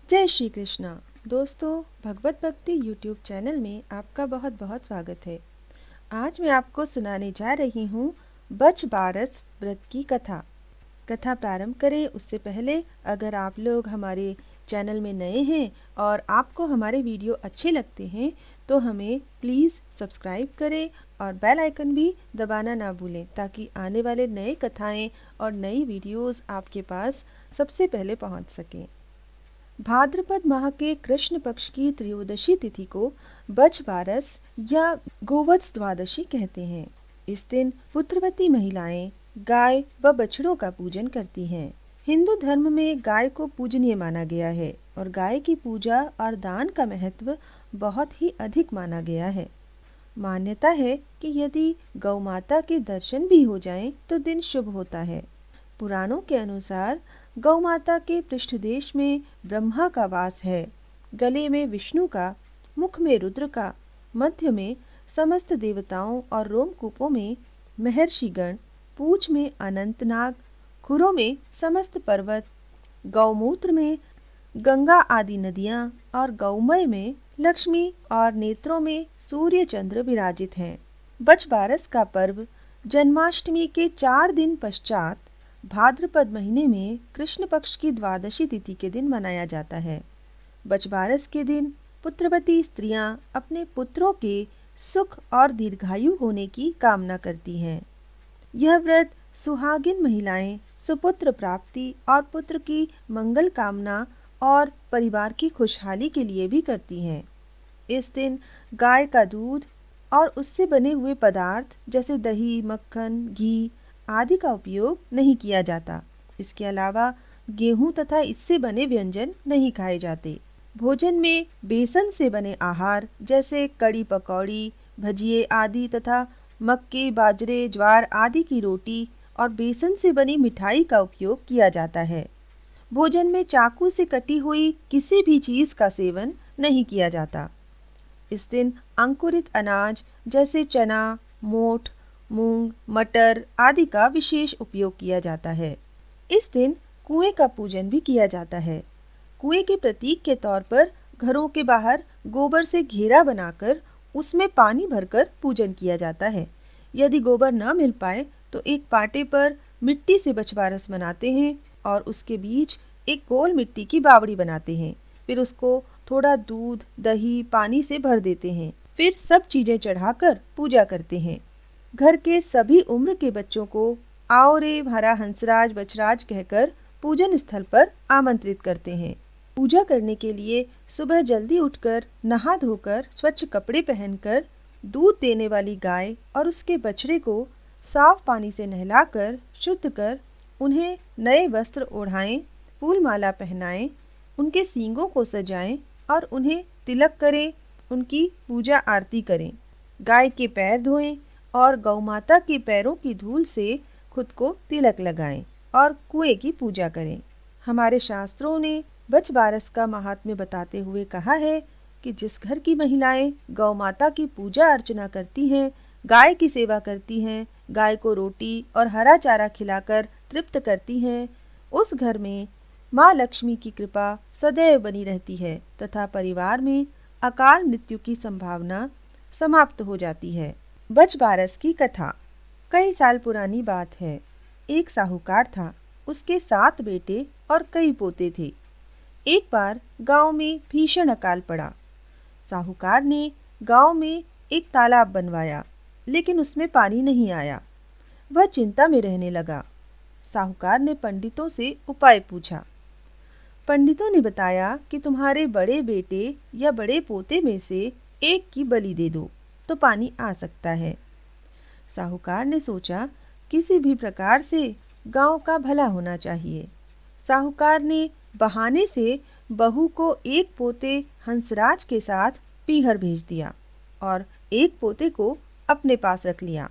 जय श्री कृष्णा। दोस्तों, भगवत भक्ति यूट्यूब चैनल में आपका बहुत बहुत स्वागत है। आज मैं आपको सुनाने जा रही हूँ बछ बारस व्रत की कथा। कथा प्रारंभ करें उससे पहले अगर आप लोग हमारे चैनल में नए हैं और आपको हमारे वीडियो अच्छे लगते हैं तो हमें प्लीज़ सब्सक्राइब करें और बेल आइकन भी दबाना ना भूलें ताकि आने वाले नए कथाएं और नई वीडियोस आपके पास सबसे पहले पहुंच सकें। भाद्रपद माह के कृष्ण पक्ष की त्रयोदशी तिथि को बछ बारस या गोवत्स द्वादशी कहते हैं। इस दिन पुत्रवती महिलाएं गाय व बछड़ों का पूजन करती हैं। हिंदू धर्म में गाय को पूजनीय माना गया है और गाय की पूजा और दान का महत्व बहुत ही अधिक माना गया है। मान्यता है कि यदि गौ माता के दर्शन भी हो जाएं तो दिन शुभ होता है। पुराणों के अनुसार गौ माता के पृष्ठदेश में ब्रह्मा का वास है, गले में विष्णु का, मुख में रुद्र का, मध्य में समस्त देवताओं और रोमकूपों में महर्षिगण, पूंछ में अनंतनाग, खुरों में समस्त पर्वत, गौमूत्र में गंगा आदि नदियाँ और गौमय में लक्ष्मी और नेत्रों में सूर्य चंद्र विराजित हैं। बछ बारस का पर्व जन्माष्टमी के 4 दिन पश्चात भाद्रपद महीने में कृष्ण पक्ष की द्वादशी तिथि के दिन मनाया जाता है। बछ बारस के दिन पुत्रवती स्त्रियां अपने पुत्रों के सुख और दीर्घायु होने की कामना करती हैं। यह व्रत सुहागिन महिलाएं सुपुत्र प्राप्ति और पुत्र की मंगल कामना और परिवार की खुशहाली के लिए भी करती हैं। इस दिन गाय का दूध और उससे बने हुए पदार्थ जैसे दही, मक्खन, घी आदि का उपयोग नहीं किया जाता। इसके अलावा गेहूं तथा इससे बने व्यंजन नहीं खाए जाते। भोजन में बेसन से बने आहार जैसे कड़ी पकौड़ी, भजिए आदि तथा मक्के, बाजरे, ज्वार आदि की रोटी और बेसन से बनी मिठाई का उपयोग किया जाता है। भोजन में चाकू से कटी हुई किसी भी चीज का सेवन नहीं किया जाता। इस दिन अंकुरित अनाज जैसे चना, मोठ, मूंग, मटर आदि का विशेष उपयोग किया जाता है। इस दिन कुएं का पूजन भी किया जाता है। कुएं के प्रतीक के तौर पर घरों के बाहर गोबर से घेरा बनाकर उसमें पानी भरकर पूजन किया जाता है। यदि गोबर न मिल पाए तो एक पाटे पर मिट्टी से बछबारस बनाते हैं और उसके बीच एक गोल मिट्टी की बावड़ी बनाते हैं। फिर उसको थोड़ा दूध, दही, पानी से भर देते हैं। फिर सब चीजें चढ़ाकर पूजा करते हैं। घर के सभी उम्र के बच्चों को आओ रे हमारा हंसराज बछराज कहकर पूजन स्थल पर आमंत्रित करते हैं। पूजा करने के लिए सुबह जल्दी उठकर नहा धोकर स्वच्छ कपड़े पहनकर दूध देने वाली गाय और उसके बछड़े को साफ पानी से नहलाकर शुद्ध कर उन्हें नए वस्त्र ओढ़ाएं, फूल माला पहनाएं, उनके सींगों को सजाएं और उन्हें तिलक करें, उनकी पूजा आरती करें। गाय के पैर धोएं और गौमाता के पैरों की धूल से खुद को तिलक लगाएं और कुएं की पूजा करें। हमारे शास्त्रों ने बछ बारस का महात्म्य बताते हुए कहा है कि जिस घर की महिलाएं गौ माता की पूजा अर्चना करती हैं, गाय की सेवा करती हैं, गाय को रोटी और हरा चारा खिलाकर तृप्त करती हैं, उस घर में माँ लक्ष्मी की कृपा सदैव बनी रहती है तथा परिवार में अकाल मृत्यु की संभावना समाप्त हो जाती है। बछ बारस की कथा कई साल पुरानी बात है। एक साहूकार था, उसके 7 बेटे और कई पोते थे। एक बार गांव में भीषण अकाल पड़ा। साहूकार ने गांव में एक तालाब बनवाया, लेकिन उसमें पानी नहीं आया। वह चिंता में रहने लगा। साहूकार ने पंडितों से उपाय पूछा। पंडितों ने बताया कि तुम्हारे बड़े बेटे या बड़े पोते में से एक की बलि दे दो तो पानी आ सकता है। साहूकार ने सोचा किसी भी प्रकार से गांव का भला होना चाहिए। साहूकार ने बहाने से बहू को एक पोते हंसराज के साथ पीहर भेज दिया और एक पोते को अपने पास रख लिया,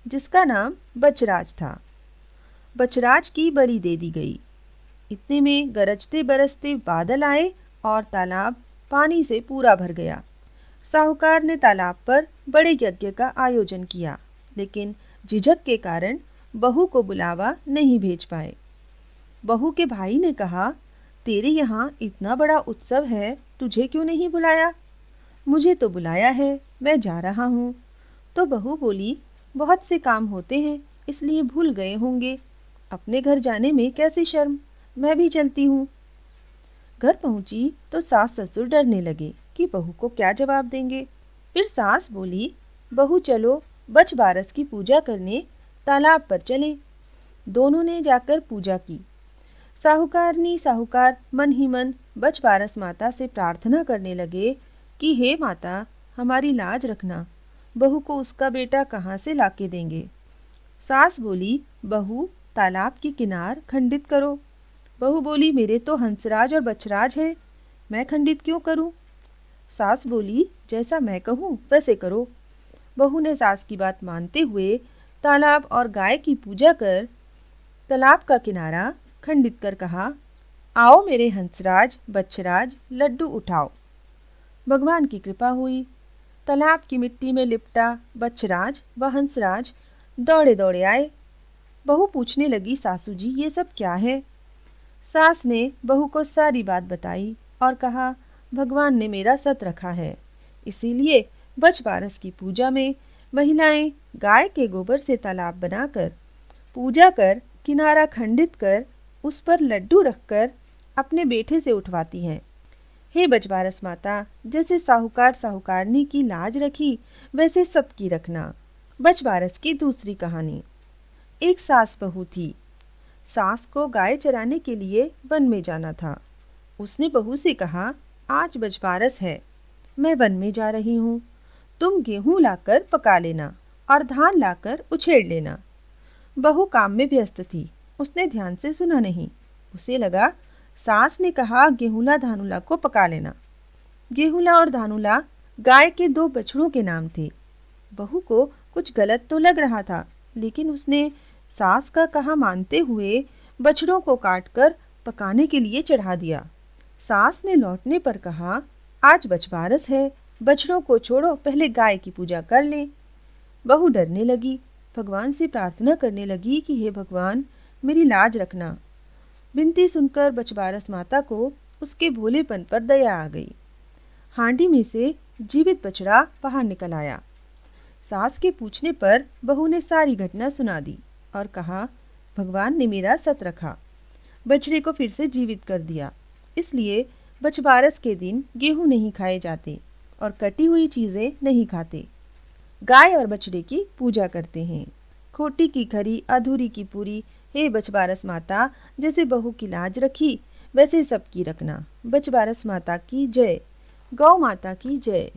जिसका नाम बछराज था। बछराज की बलि दे दी गई। इतने में गरजते बरसते बादल आए और तालाब पानी से पूरा भर गया। साहूकार ने तालाब पर बड़े यज्ञ का आयोजन किया, लेकिन झिझक के कारण बहू को बुलावा नहीं भेज पाए। बहू के भाई ने कहा, तेरे यहाँ इतना बड़ा उत्सव है, तुझे क्यों नहीं बुलाया? मुझे तो बुलाया है, मैं जा रहा हूँ। तो बहू बोली, बहुत से काम होते हैं, इसलिए भूल गए होंगे। अपने घर जाने में कैसी शर्म, मैं भी चलती हूँ। घर पहुंची तो सास ससुर डरने लगे कि बहू को क्या जवाब देंगे। फिर सास बोली, बहू चलो बछ बारस की पूजा करने तालाब पर चलें। दोनों ने जाकर पूजा की। साहूकारनी साहूकार मन ही मन बछ बारस माता से प्रार्थना करने लगे कि हे माता, हमारी लाज रखना, बहू को उसका बेटा कहाँ से लाके देंगे। सास बोली, बहू तालाब की किनार खंडित करो। बहू बोली, मेरे तो हंसराज और बछराज है, मैं खंडित क्यों करूं? सास बोली, जैसा मैं कहूँ वैसे करो। बहू ने सास की बात मानते हुए तालाब और गाय की पूजा कर तालाब का किनारा खंडित कर कहा, आओ मेरे हंसराज बछराज, लड्डू उठाओ। भगवान की कृपा हुई। तालाब की मिट्टी में लिपटा बछराज व हंसराज दौड़े दौड़े आए। बहू पूछने लगी, सासू जी ये सब क्या है? सास ने बहू को सारी बात बताई और कहा, भगवान ने मेरा सत रखा है, इसीलिए बछ बारस की पूजा में महिलाएं गाय के गोबर से तालाब बनाकर पूजा कर किनारा खंडित कर उस पर लड्डू रखकर अपने बेटे से उठवाती हैं। हे बछबारस माता, जैसे साहूकार साहूकारनी की लाज रखी वैसे सबकी रखना। बछबारस की दूसरी कहानी। एक सास बहू थी। सास को गाय चराने के लिए वन में जाना था। उसने बहू से कहा, आज बछबारस है, मैं वन में जा रही हूँ, तुम गेहूं लाकर पका लेना और धान लाकर उछेड़ लेना। बहू काम में व्यस्त थी, उसने ध्यान से सुना नहीं। उसे लगा सास ने कहा गेहूला धानुला को पका लेना। गेहूला और धानुला गाय के दो बछड़ों के नाम थे। बहू को कुछ गलत तो लग रहा था, लेकिन उसने सास का कहा मानते हुए बछड़ों को काटकर पकाने के लिए चढ़ा दिया। सास ने लौटने पर कहा, आज बछबारस है, बछड़ों को छोड़ो, पहले गाय की पूजा कर ले। बहू डरने लगी, भगवान से प्रार्थना करने लगी कि हे भगवान, मेरी लाज रखना। विनती सुनकर बछबारस माता को उसके भोलेपन पर दया आ गई। हांडी में से जीवित बछड़ा बाहर निकल आया। सास के पूछने पर बहू ने सारी घटना सुना दी और कहा, भगवान ने मेरा सत रखा, बछड़े को फिर से जीवित कर दिया। इसलिए बछबारस के दिन गेहूं नहीं खाए जाते और कटी हुई चीज़ें नहीं खाते। गाय और बछड़े की पूजा करते हैं। खोटी की खरी, अधूरी की पूरी। हे बछबारस माता, जैसे बहू की लाज रखी वैसे सबकी रखना। बछबारस माता की जय। गौ माता की जय।